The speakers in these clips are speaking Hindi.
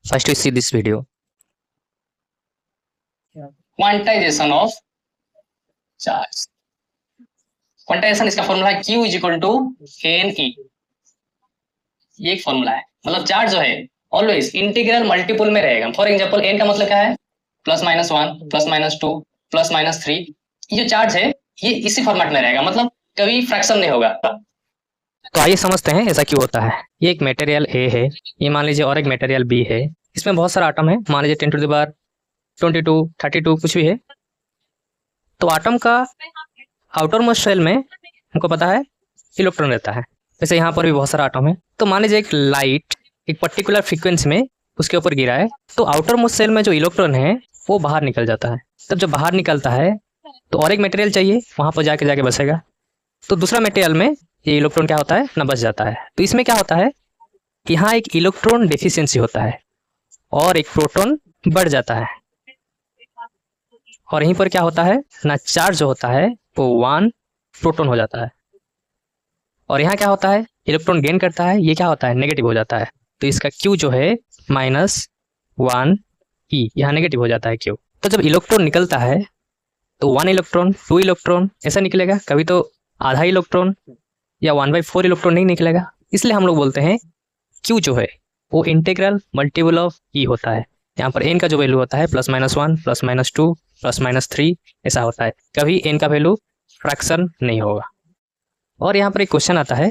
First you see this video. Quantization of charge. Quantization इसका फॉर्मूला है Q is equal to n e. ये एक फॉर्मूला है, मतलब चार्ज जो है ऑलवेज इंटीग्रल मल्टीपल में रहेगा। फॉर एग्जांपल एन का मतलब क्या है, +-1 +-2 +-3। ये जो चार्ज है ये इसी फॉर्मेट में रहेगा, मतलब कभी फ्रैक्शन नहीं होगा। तो आइए समझते हैं ऐसा क्यों होता है। ये एक मटेरियल ए है, ये मान लीजिए, और एक मटेरियल बी है। इसमें बहुत सारा आटम है, मान लीजिए 10⁻22 32 कुछ भी है। तो आटम का आउटर मोस्ट शेल में हमको पता है इलेक्ट्रॉन रहता है, जैसे यहाँ पर भी बहुत सारा आटम है। तो मान लीजिए एक लाइट एक पर्टिकुलर फ्रीक्वेंसी में उसके ऊपर गिरा है, तो आउटर मोस्ट शेल में जो इलेक्ट्रॉन है वो बाहर निकल जाता है। तब जब बाहर निकलता है तो और एक मटेरियल चाहिए, वहाँ पर जाके बसेगा। तो दूसरा मटेरियल में ये इलेक्ट्रॉन क्या होता है ना, बच जाता है। तो इसमें क्या होता है कि यहाँ एक इलेक्ट्रॉन डेफिशिएंसी होता है और एक प्रोटॉन बढ़ जाता है, और यहीं पर क्या होता है ना, चार्ज जो होता है वो 1 प्रोटॉन हो जाता है। और यहाँ क्या होता है, इलेक्ट्रॉन गेन करता है, ये क्या होता है नेगेटिव हो जाता है। तो इसका Q जो है -1 E, यहाँ नेगेटिव हो जाता है Q। तो जब इलेक्ट्रॉन निकलता है तो 1 इलेक्ट्रॉन 2 इलेक्ट्रॉन ऐसा निकलेगा, कभी तो आधा इलेक्ट्रॉन या 1/4 इलेक्ट्रॉन नहीं निकलेगा। इसलिए हम लोग बोलते हैं Q जो है वो इंटीग्रल मल्टीपल ऑफ E होता है। यहाँ पर n का जो वैल्यू होता है +-1 +-2 +-3 ऐसा होता है, कभी n का वैल्यू फ्रैक्शन नहीं होगा। और यहाँ पर एक क्वेश्चन आता है,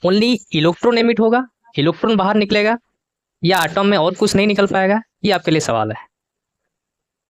ओनली इलेक्ट्रॉन एमिट होगा, इलेक्ट्रॉन बाहर निकलेगा, या आटम में और कुछ नहीं निकल पाएगा? ये आपके लिए सवाल है।